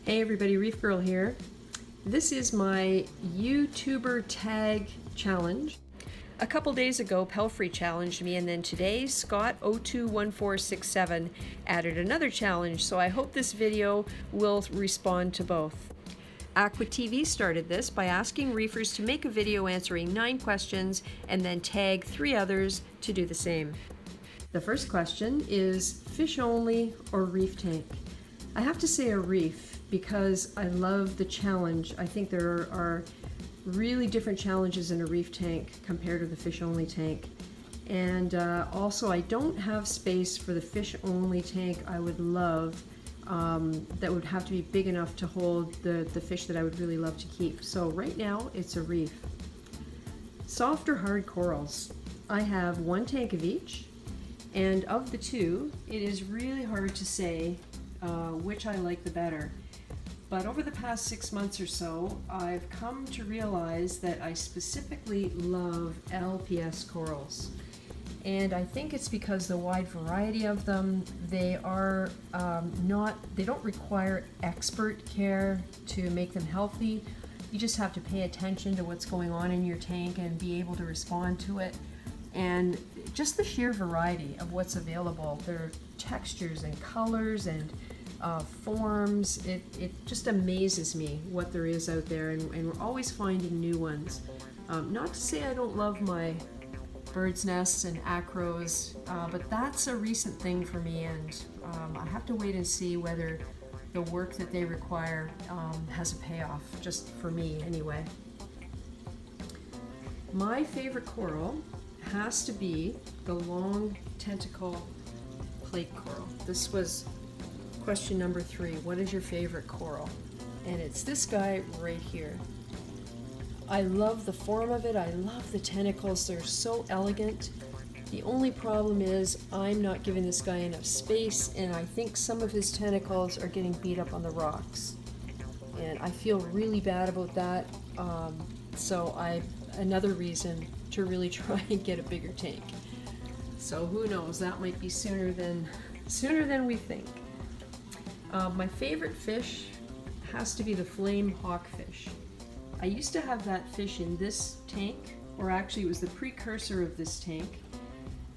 Hey everybody, Reef Girl here. This is my YouTuber tag challenge. A couple days ago, Pelphrey challenged me, and then today, Scott021467 added another challenge, so I hope this video will respond to both. AcuaTV started this by asking reefers to make a video answering 9 questions and then tag 3 others to do the same. The first question is fish only or reef tank? I have to say a reef because I love the challenge. I think there are really different challenges in a reef tank compared to the fish only tank. And also I don't have space for the fish only tank I would love. That would have to be big enough to hold the fish that I would really love to keep. So right now it's a reef. Soft or hard corals? I have 1 tank of each, and of the 2 it is really hard to say which I like the better. But over the past 6 months or so, I've come to realize that I specifically love LPS corals. And I think it's because the wide variety of them, they don't require expert care to make them healthy. You just have to pay attention to what's going on in your tank and be able to respond to it. And just the sheer variety of what's available, their textures and colors and forms, it just amazes me what there is out there, and we're always finding new ones. Not to say I don't love my bird's nests and acros, but that's a recent thing for me, and I have to wait and see whether the work that they require has a payoff, just for me anyway. My favorite coral has to be the long tentacle plate coral. This was question number 3. What is your favorite coral? And it's this guy right here. I love the form of it. I love the tentacles. They're so elegant. The only problem is I'm not giving this guy enough space, and I think some of his tentacles are getting beat up on the rocks. And I feel really bad about that. So another reason to really try and get a bigger tank. So who knows, that might be sooner than we think. My favorite fish has to be the flame hawkfish. I used to have that fish in this tank, or actually it was the precursor of this tank.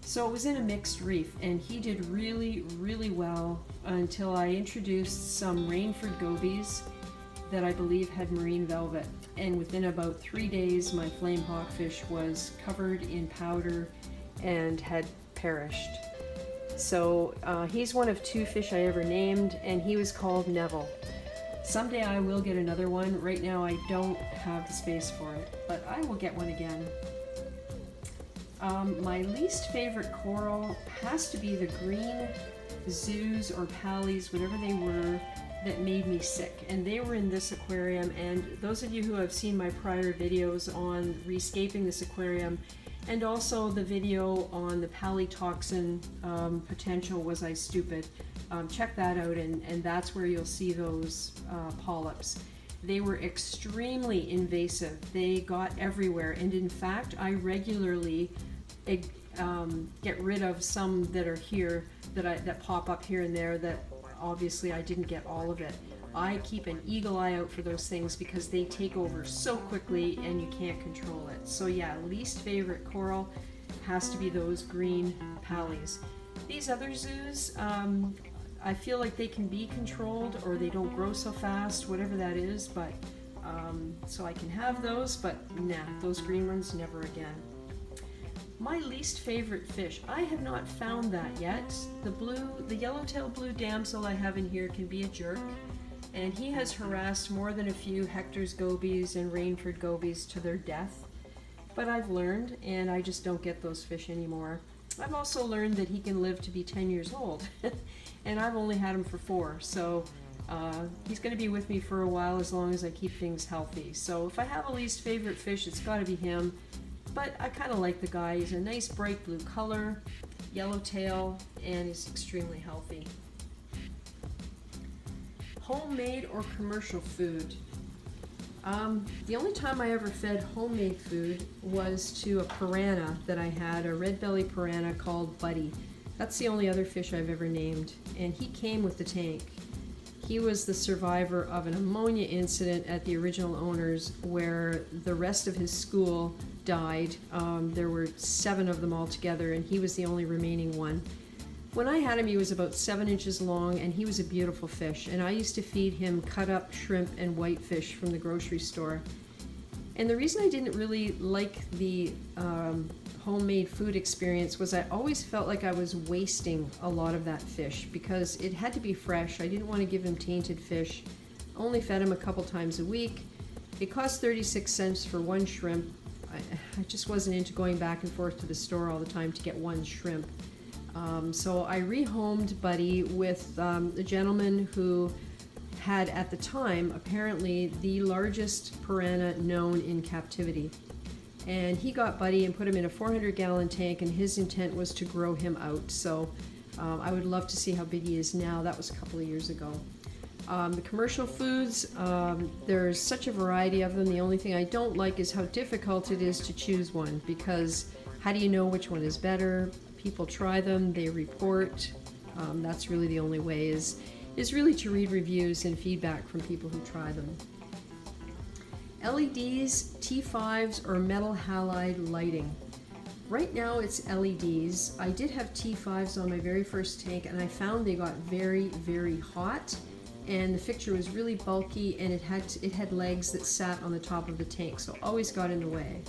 So it was in a mixed reef, and he did really, really well until I introduced some Rainford gobies that I believe had marine velvet. And within about 3 days, my flame hawkfish was covered in powder and had perished. So he's one of 2 fish I ever named, and he was called Neville. Someday I will get another one. Right now I don't have the space for it, but I will get one again. My least favorite coral has to be the green zoos or pallies, whatever they were, that made me sick. And they were in this aquarium, and those of you who have seen my prior videos on rescaping this aquarium, and also the video on the palitoxin potential, was I stupid? Check that out, and that's where you'll see those polyps. They were extremely invasive. They got everywhere, and in fact I regularly get rid of some that are here, that pop up here and there, that obviously I didn't get all of it. I keep an eagle eye out for those things because they take over so quickly and you can't control it. So yeah, least favorite coral has to be those green pallies. These other zoos, I feel like they can be controlled, or they don't grow so fast, whatever that is, but so I can have those, but nah, those green ones, never again. My least favorite fish, I have not found that yet. The yellowtail blue damsel I have in here can be a jerk, and he has harassed more than a few Hector's gobies and Rainford gobies to their death. But I've learned, and I just don't get those fish anymore. I've also learned that he can live to be 10 years old, and I've only had him for 4, so he's going to be with me for a while as long as I keep things healthy. So if I have a least favorite fish, it's got to be him. But I kind of like the guy. He's a nice bright blue color, yellowtail, and he's extremely healthy. Homemade or commercial food? The only time I ever fed homemade food was to a piranha that I had, a red belly piranha called Buddy. That's the only other fish I've ever named, and he came with the tank. He was the survivor of an ammonia incident at the original owners where the rest of his school died. There were 7 of them altogether, and he was the only remaining one. When I had him, he was about 7 inches long, and he was a beautiful fish. And I used to feed him cut up shrimp and whitefish from the grocery store. And the reason I didn't really like the homemade food experience was I always felt like I was wasting a lot of that fish because it had to be fresh. I didn't want to give him tainted fish. I only fed him a couple times a week. It cost 36 cents for 1 shrimp. I just wasn't into going back and forth to the store all the time to get 1 shrimp. So I rehomed Buddy with a gentleman who had at the time apparently the largest piranha known in captivity. And he got Buddy and put him in a 400-gallon tank, and his intent was to grow him out. So I would love to see how big he is now. That was a couple of years ago. The commercial foods, there's such a variety of them. The only thing I don't like is how difficult it is to choose one, because how do you know which one is better? People try them, they report. That's really the only way is really to read reviews and feedback from people who try them. LEDs, T5s, or metal halide lighting. Right now it's LEDs. I did have T5s on my very first tank, and I found they got very, very hot, and the fixture was really bulky, and it had legs that sat on the top of the tank, so always got in the way.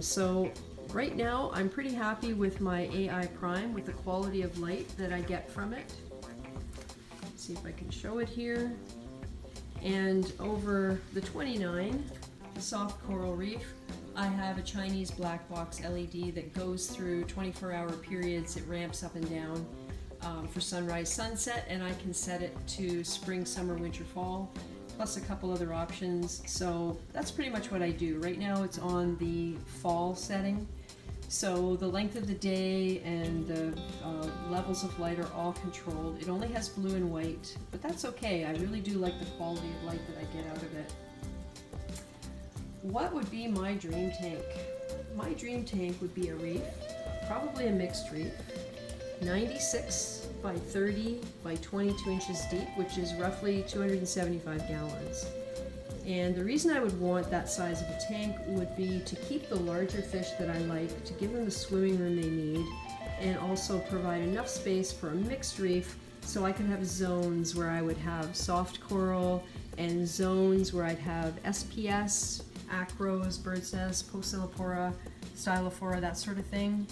So right now I'm pretty happy with my AI Prime, with the quality of light that I get from it. Let's see if I can show it here. And over the 29, the soft coral reef, I have a Chinese black box LED that goes through 24-hour periods. It ramps up and down for sunrise, sunset, and I can set it to spring, summer, winter, fall, plus a couple other options. So that's pretty much what I do. Right now it's on the fall setting. So the length of the day and the levels of light are all controlled. It only has blue and white, but that's okay. I really do like the quality of light that I get out of it. What would be my dream tank? My dream tank would be a reef, probably a mixed reef, 96 by 30 by 22 inches deep, which is roughly 275 gallons. And the reason I would want that size of a tank would be to keep the larger fish that I like, to give them the swimming room they need, and also provide enough space for a mixed reef so I could have zones where I would have soft coral and zones where I'd have SPS, acros, bird's nest, Pocillopora, Stylophora, that sort of thing.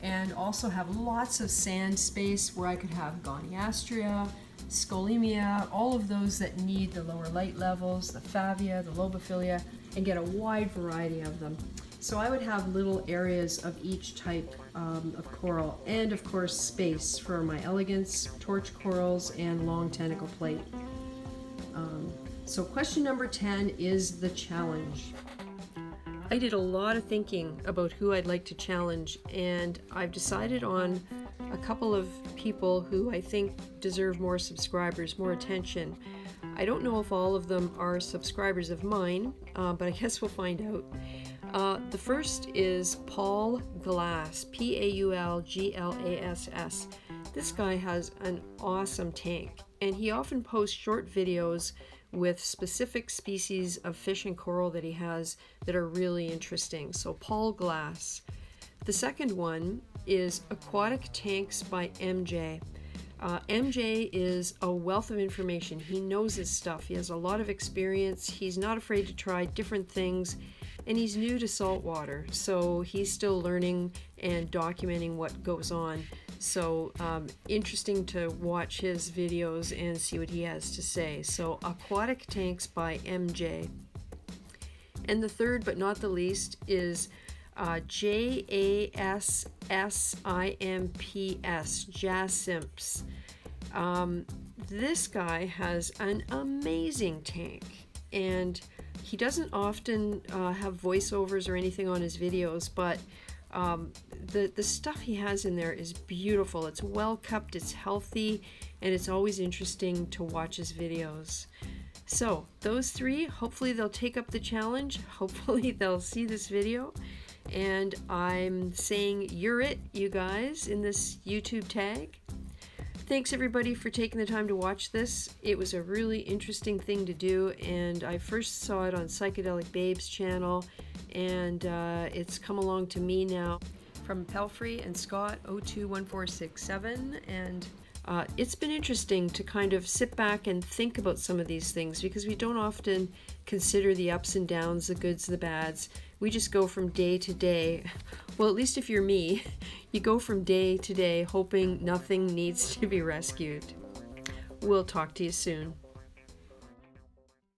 And also have lots of sand space where I could have Goniastria, Scolemia, all of those that need the lower light levels, the Favia, the Lobophilia, and get a wide variety of them. So I would have little areas of each type of coral, and of course space for my elegance, torch corals, and long tentacle plate. So question number 10 is the challenge. I did a lot of thinking about who I'd like to challenge, and I've decided on a couple of people who I think deserve more subscribers, more attention. I don't know if all of them are subscribers of mine, but I guess we'll find out. The first is Paul Glass, Paulglass. This guy has an awesome tank, and he often posts short videos with specific species of fish and coral that he has that are really interesting. So Paul Glass. The second one is Aquatic Tanks by MJ. MJ is a wealth of information. He knows his stuff. He has a lot of experience. He's not afraid to try different things, and he's new to saltwater, so he's still learning and documenting what goes on. So interesting to watch his videos and see what he has to say. So Aquatic Tanks by MJ. And the third but not the least is JASSIMPS, JASSIMPS. This guy has an amazing tank, and he doesn't often have voiceovers or anything on his videos, but the stuff he has in there is beautiful. It's well kept, it's healthy, and it's always interesting to watch his videos. So those three, hopefully they'll take up the challenge. Hopefully they'll see this video. And I'm saying you're it, you guys, in this YouTube tag. Thanks everybody for taking the time to watch this. It was a really interesting thing to do, and I first saw it on Psychedelic Babe's channel, and it's come along to me now from Pelphrey and Scott021467, and it's been interesting to kind of sit back and think about some of these things, because we don't often consider the ups and downs, the goods, the bads. We just go from day to day. Well, at least if you're me, you go from day to day hoping nothing needs to be rescued. We'll talk to you soon.